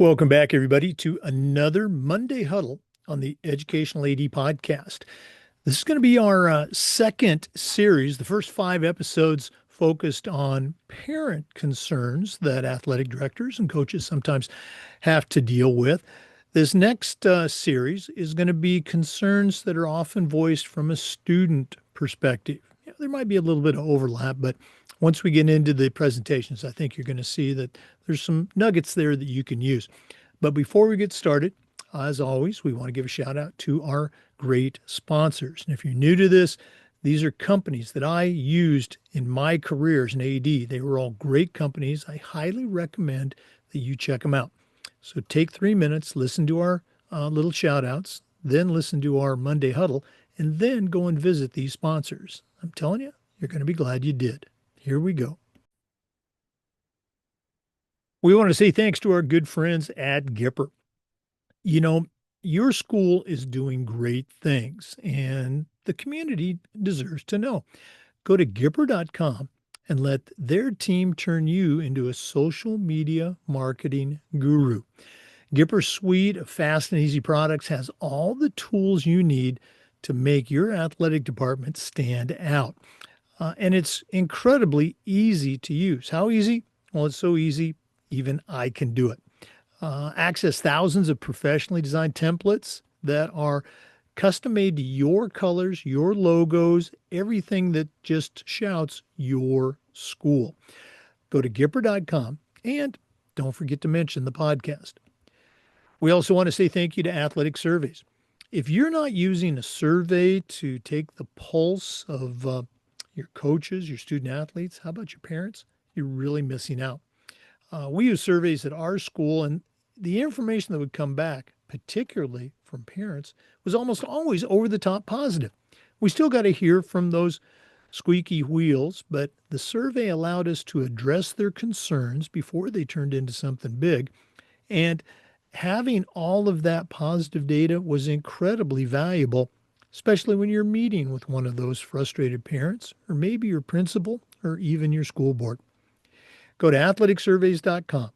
Welcome back, everybody, to another Monday Huddle on the Educational AD podcast. This is going to be our second series. The first 5 episodes focused on parent concerns that athletic directors and coaches sometimes have to deal with. This next series is going to be concerns that are often voiced from a student perspective. There might be a little bit of overlap, but once we get into the presentations, I think you're going to see that there's some nuggets there that you can use. But before we get started, as always, we want to give a shout out to our great sponsors. And if you're new to this, these are companies that I used in my career as an AD. They were all great companies. I highly recommend that you check them out. So take 3 minutes, listen to our little shout outs, then listen to our Monday Huddle, and then go and visit these sponsors. I'm telling you, you're going to be glad you did. Here we go. We want to say thanks to our good friends at Gipper. You know, your school is doing great things, and the community deserves to know. Go to Gipper.com and let their team turn you into a social media marketing guru. Gipper's suite of fast and easy products has all the tools you need to make your athletic department stand out. And it's incredibly easy to use. How easy? Well, it's so easy, even I can do it. Access thousands of professionally designed templates that are custom made to your colors, your logos, everything that just shouts your school. Go to Gipper.com and don't forget to mention the podcast. We also want to say thank you to Athletic Surveys. If you're not using a survey to take the pulse of your coaches, your student athletes, how about your parents? You're really missing out. We use surveys at our school, and the information that would come back, particularly from parents, was almost always over the top positive. We still got to hear from those squeaky wheels, but the survey allowed us to address their concerns before they turned into something big. And having all of that positive data was incredibly valuable, especially when you're meeting with one of those frustrated parents, or maybe your principal, or even your school board. Go to athleticsurveys.com.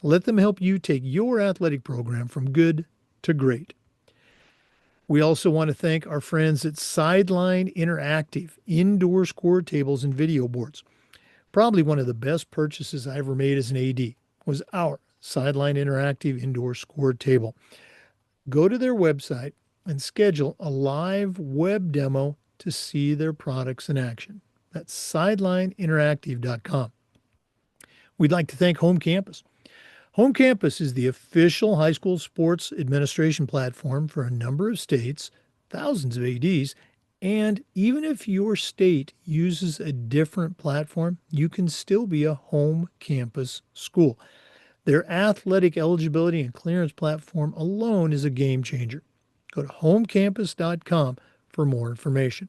Let them help you take your athletic program from good to great. We also want to thank our friends at Sideline Interactive, indoor score tables and video boards. Probably one of the best purchases I ever made as an AD was our Sideline Interactive indoor score table. Go to their website and schedule a live web demo to see their products in action. That's sidelineinteractive.com. We'd like to thank Home Campus. Home Campus is the official high school sports administration platform for a number of states, thousands of ADs, and even if your state uses a different platform, you can still be a home campus school. Their athletic eligibility and clearance platform alone is a game changer. Go to homecampus.com for more information.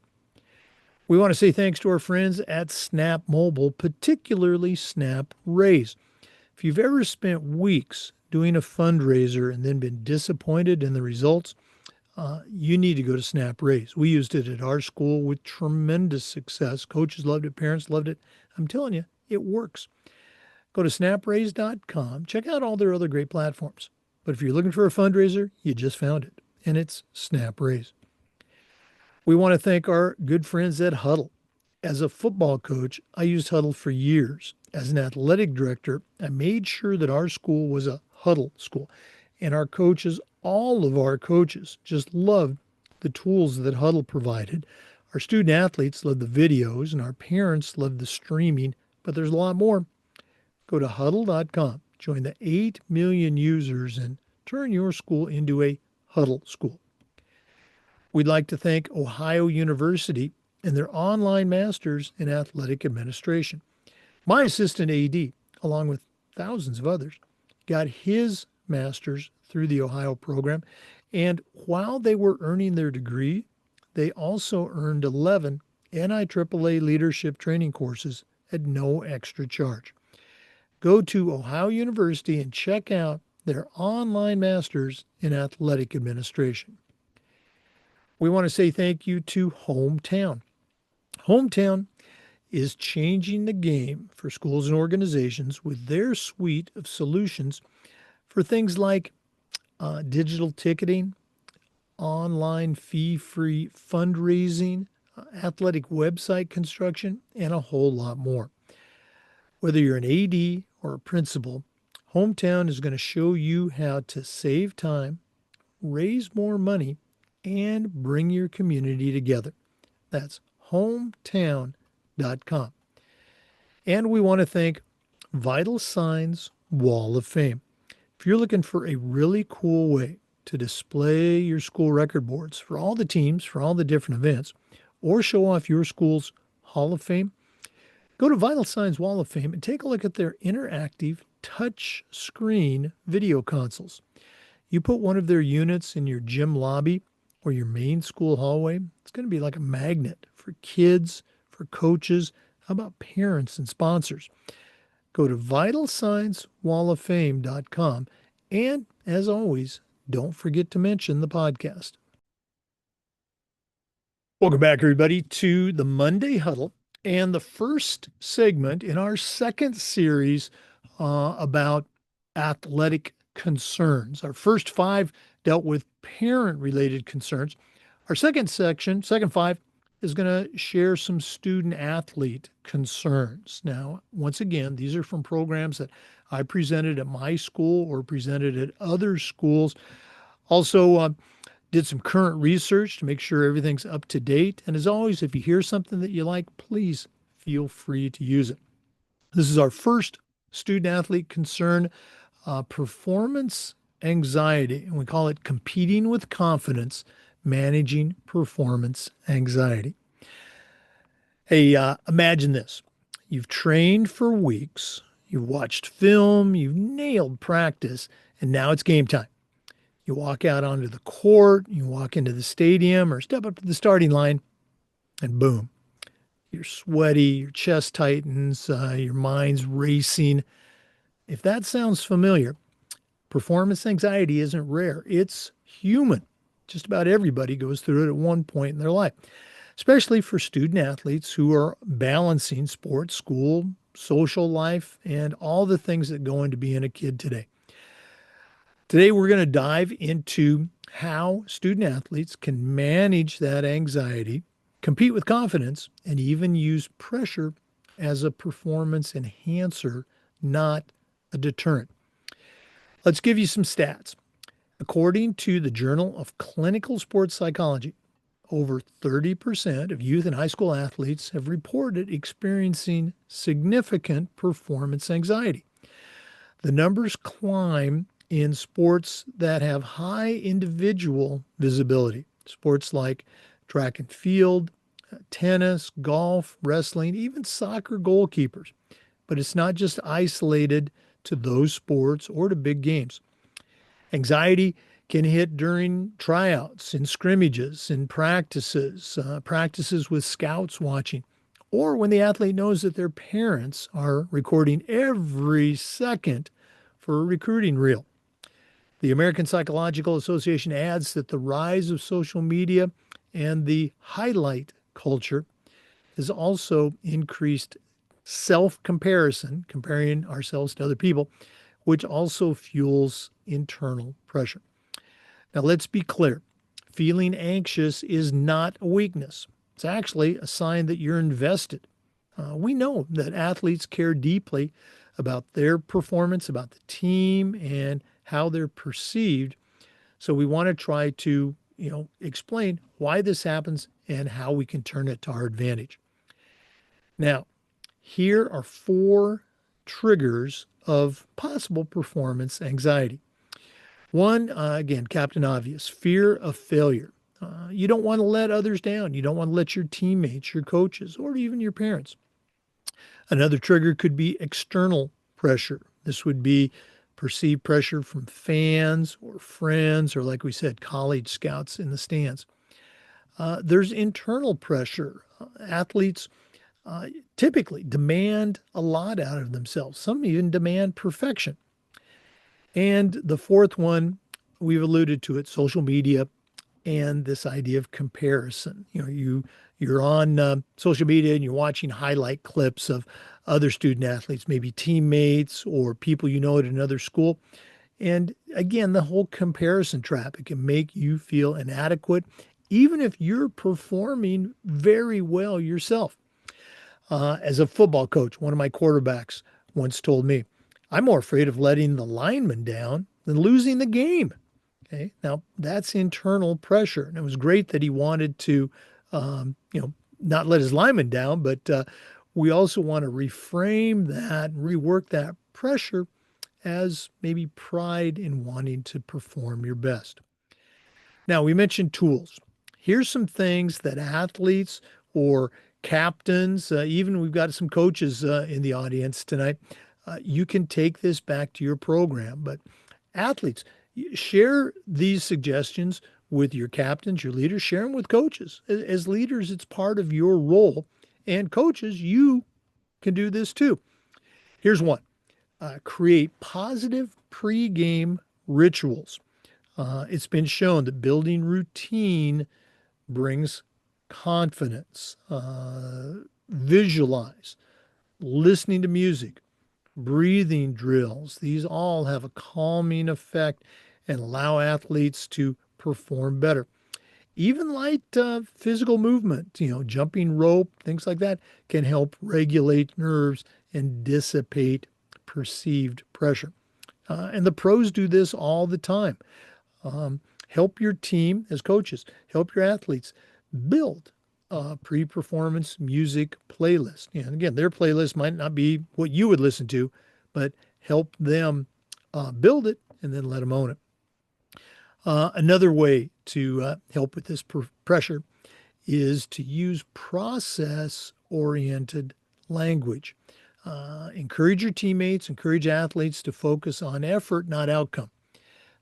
We want to say thanks to our friends at Snap Mobile, particularly Snap Raise. If you've ever spent weeks doing a fundraiser and then been disappointed in the results, you need to go to Snap Raise. We used it at our school with tremendous success. Coaches loved it, parents loved it. I'm telling you, it works. Go to snapraise.com. Check out all their other great platforms. But if you're looking for a fundraiser, you just found it, and it's Snap Raise. We want to thank our good friends at Huddle. As a football coach, I used Huddle for years. As an athletic director, I made sure that our school was a Huddle school. And our coaches, all of our coaches, just loved the tools that Huddle provided. Our student athletes loved the videos, and our parents loved the streaming, but there's a lot more. Go to huddle.com, join the 8 million users, and turn your school into a Huddle school. We'd like to thank Ohio University and their online masters in athletic administration. My assistant AD, along with thousands of others, got his master's through the Ohio program. And while they were earning their degree, they also earned 11 NIAAA leadership training courses at no extra charge. Go to Ohio University and check out their online masters in athletic administration. We want to say thank you to Hometown. Hometown is changing the game for schools and organizations with their suite of solutions for things like digital ticketing, online fee-free fundraising, athletic website construction, and a whole lot more. Whether you're an AD or a principal, Hometown is going to show you how to save time, raise more money, and bring your community together. That's hometown.com. And we want to thank Vital Signs Wall of Fame. If you're looking for a really cool way to display your school record boards for all the teams, for all the different events, or show off your school's Hall of Fame, go to Vital Signs Wall of Fame and take a look at their interactive touch screen video consoles. You put one of their units in your gym lobby or your main school hallway, it's going to be like a magnet for kids, for coaches, how about parents and sponsors? Go to vitalsignswalloffame.com, and as always, don't forget to mention the podcast. Welcome back, everybody, to the Monday Huddle and the first segment in our second series about athletic concerns. Our first 5 dealt with parent-related concerns. Our second section, second 5, is going to share some student-athlete concerns. Now, once again, these are from programs that I presented at my school or presented at other schools. Also, did some current research to make sure everything's up to date. And as always, if you hear something that you like, please feel free to use it. This is our first student-athlete concern, performance anxiety, and we call it competing with confidence, managing performance anxiety. Hey, imagine this. You've trained for weeks, you've watched film, you've nailed practice, and now it's game time. You walk out onto the court, you walk into the stadium or step up to the starting line, and boom, you're sweaty, your chest tightens, your mind's racing. If that sounds familiar, performance anxiety isn't rare. It's human. Just about everybody goes through it at one point in their life, especially for student athletes who are balancing sports, school, social life, and all the things that go into being a kid today. Today, we're going to dive into how student athletes can manage that anxiety, compete with confidence, and even use pressure as a performance enhancer, not a deterrent. Let's give you some stats. According to the Journal of Clinical Sports Psychology, over 30% of youth and high school athletes have reported experiencing significant performance anxiety. The numbers climb in sports that have high individual visibility, sports like track and field, tennis, golf, wrestling, even soccer goalkeepers. But it's not just isolated to those sports or to big games. Anxiety can hit during tryouts, in scrimmages, in practices, practices with scouts watching, or when the athlete knows that their parents are recording every second for a recruiting reel. The American Psychological Association adds that the rise of social media and the highlight culture has also increased self-comparison, comparing ourselves to other people, which also fuels internal pressure. Now, let's be clear. Feeling anxious is not a weakness. It's actually a sign that you're invested. We know that athletes care deeply about their performance, about the team, and how they're perceived. So we want to try to, explain why this happens and how we can turn it to our advantage. Now, here are 4 triggers of possible performance anxiety. One, again, Captain Obvious, fear of failure. You don't want to let others down. You don't want to let your teammates, your coaches, or even your parents. Another trigger could be external pressure. This would be perceived pressure from fans or friends, or like we said, college scouts in the stands. There's internal pressure. Athletes typically demand a lot out of themselves. Some even demand perfection. And the fourth one, we've alluded to it, social media and this idea of comparison. You're on social media and you're watching highlight clips of other student athletes, maybe teammates or people you know at another school, And again, the whole comparison trap, it can make you feel inadequate, even if you're performing very well yourself. As a football coach, one of my quarterbacks once told me, I'm more afraid of letting the lineman down than losing the game. Okay. Now that's internal pressure. And it was great that he wanted to, not let his lineman down, but we also want to reframe that and rework that pressure as maybe pride in wanting to perform your best. Now, we mentioned tools. Here's some things that athletes or captains, even we've got some coaches in the audience tonight, you can take this back to your program. But athletes, share these suggestions with your captains, your leaders, share them with coaches. As leaders, it's part of your role. And coaches, you can do this too. Here's one: create positive pregame rituals. It's been shown that building routine brings confidence. Visualize, listening to music, breathing drills. These all have a calming effect and allow athletes to perform better. Even light physical movement, jumping rope, things like that, can help regulate nerves and dissipate perceived pressure. And the pros do this all the time. Help your team as coaches, help your athletes build a pre-performance music playlist. And again, their playlist might not be what you would listen to, but help them build it and then let them own it. Another way to help with this pressure is to use process-oriented language. Encourage your teammates, encourage athletes to focus on effort, not outcome.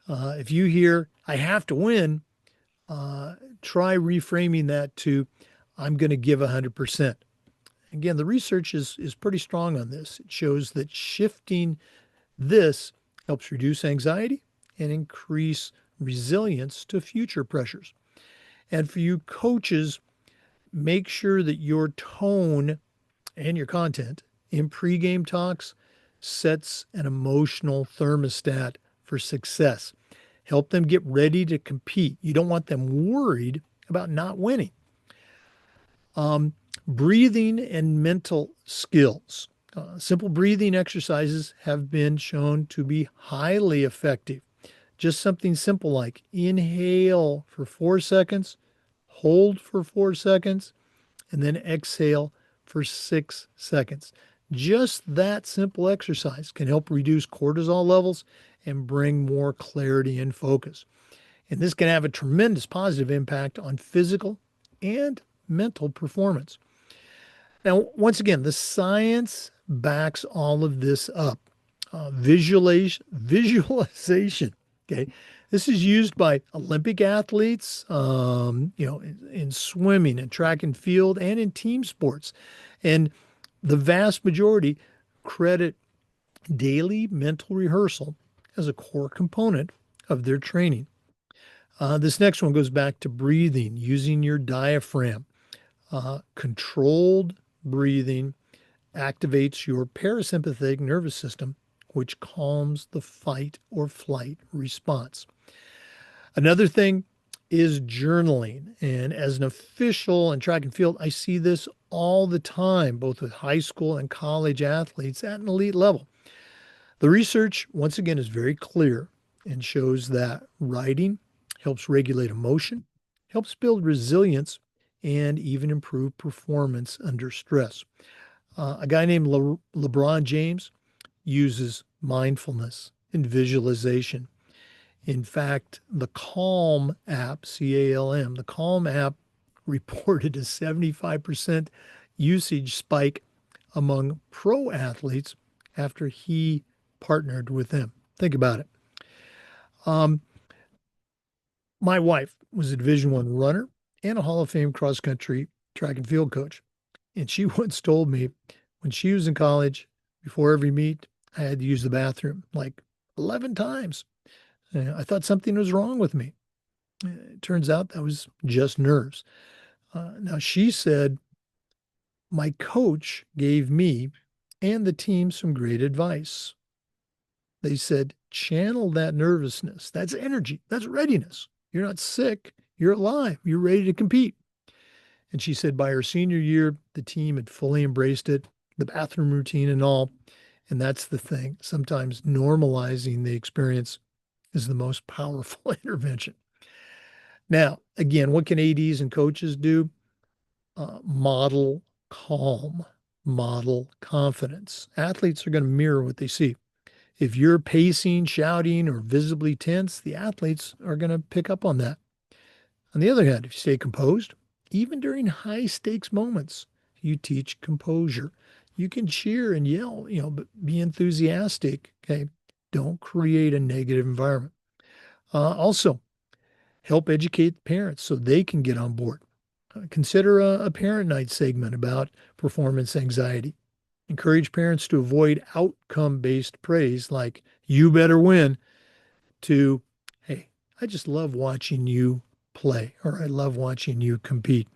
If you hear, I have to win, try reframing that to, I'm going to give 100%. Again, the research is pretty strong on this. It shows that shifting this helps reduce anxiety and increase resilience to future pressures. And for you coaches, make sure that your tone and your content in pregame talks sets an emotional thermostat for success. Help them get ready to compete. You don't want them worried about not winning. Breathing and mental skills. Simple breathing exercises have been shown to be highly effective. Just something simple like inhale for 4 seconds, hold for 4 seconds, and then exhale for 6 seconds. Just that simple exercise can help reduce cortisol levels and bring more clarity and focus. And this can have a tremendous positive impact on physical and mental performance. Now, once again, the science backs all of this up. Visualization. Okay, this is used by Olympic athletes, in swimming and track and field, and in team sports. And the vast majority credit daily mental rehearsal as a core component of their training. This next one goes back to breathing, using your diaphragm. Controlled breathing activates your parasympathetic nervous system, which calms the fight or flight response. Another thing is journaling. And as an official in track and field, I see this all the time, both with high school and college athletes at an elite level. The research, once again, is very clear and shows that writing helps regulate emotion, helps build resilience, and even improve performance under stress. A guy named LeBron James uses mindfulness and visualization. In fact, the Calm app, CALM, the Calm app reported a 75% usage spike among pro athletes after he partnered with them. Think about it. My wife was a Division I runner and a Hall of Fame cross country track and field coach. And she once told me when she was in college, before every meet, I had to use the bathroom like 11 times. I thought something was wrong with me. It turns out that was just nerves. Now, she said, my coach gave me and the team some great advice. They said, channel that nervousness. That's energy. That's readiness. You're not sick. You're alive. You're ready to compete. And she said by her senior year, the team had fully embraced it, the bathroom routine and all. And that's the thing. Sometimes normalizing the experience is the most powerful intervention. Now, again, what can ADs and coaches do? Model calm, model confidence. Athletes are going to mirror what they see. If you're pacing, shouting, or visibly tense, the athletes are going to pick up on that. On the other hand, if you stay composed, even during high stakes moments, you teach composure. You can cheer and yell, but be enthusiastic. Okay. Don't create a negative environment. Also, help educate parents so they can get on board. Consider a parent night segment about performance anxiety. Encourage parents to avoid outcome based praise like, you better win, to, hey, I just love watching you play, or I love watching you compete.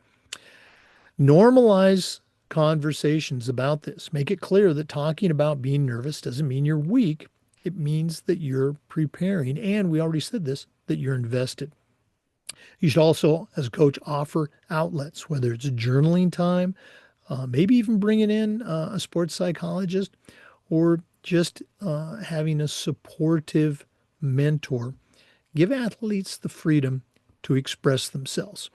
Normalize conversations about this. Make it clear that talking about being nervous doesn't mean you're weak. It means that you're preparing. And we already said this, that you're invested. You should also, as a coach, offer outlets, whether it's a journaling time, maybe even bringing in a sports psychologist, or just having a supportive mentor. Give athletes the freedom to express themselves.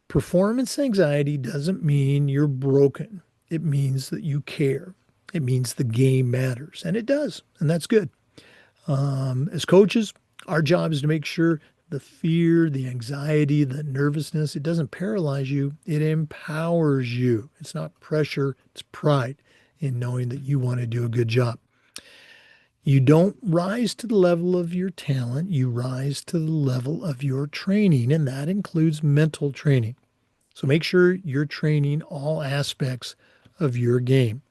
Performance anxiety doesn't mean you're broken. It means that you care. It means the game matters, and it does, and that's good. As coaches, our job is to make sure the fear, the anxiety, the nervousness, it doesn't paralyze you. It empowers you. It's not pressure, it's pride in knowing that you want to do a good job. You don't rise to the level of your talent, you rise to the level of your training, and that includes mental training. So make sure you're training all aspects of your game.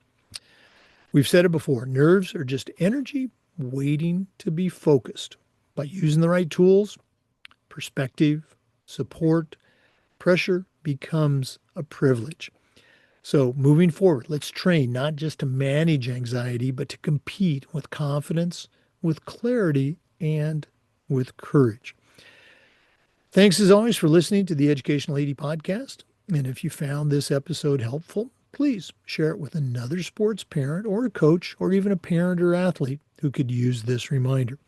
We've said it before, nerves are just energy waiting to be focused. By using the right tools, perspective, support, pressure becomes a privilege. So moving forward, let's train not just to manage anxiety, but to compete with confidence, with clarity, and with courage. Thanks as always for listening to the Educational AD Podcast. And if you found this episode helpful, please share it with another sports parent or a coach or even a parent or athlete who could use this reminder.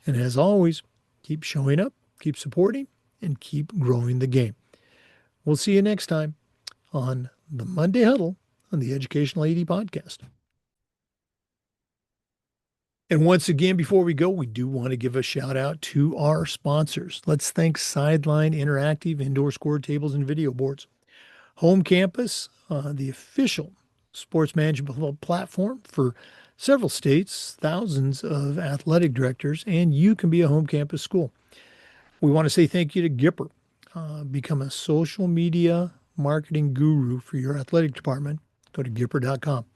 And as always, keep showing up, keep supporting, and keep growing the game. We'll see you next time on the Monday Huddle on the Educational AD Podcast. And once again, before we go, we do want to give a shout out to our sponsors. Let's thank Sideline Interactive Indoor Score Tables and Video Boards. Home Campus, the official sports management platform for several states, thousands of athletic directors, and you can be a home campus school. We want to say thank you to Gipper. Become a social media marketing guru for your athletic department. Go to Gipper.com.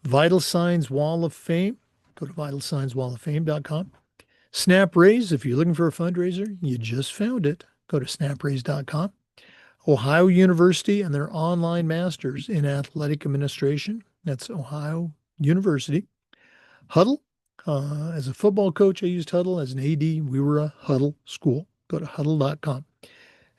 Vital Signs Wall of Fame. Go to vitalsignswalloffame.com. SnapRaise, if you're looking for a fundraiser, you just found it. Go to snapraise.com. Ohio University and their online masters in athletic administration. That's Ohio University. Huddle. As a football coach, I used Huddle. As an AD, we were a Huddle school. Go to huddle.com.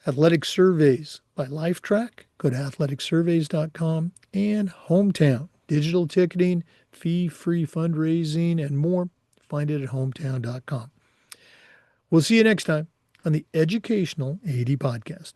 Athletic Surveys by LifeTrack. Go to athleticsurveys.com. And Hometown. Digital ticketing, fee-free fundraising, and more. Find it at hometown.com. We'll see you next time on the Educational AD Podcast.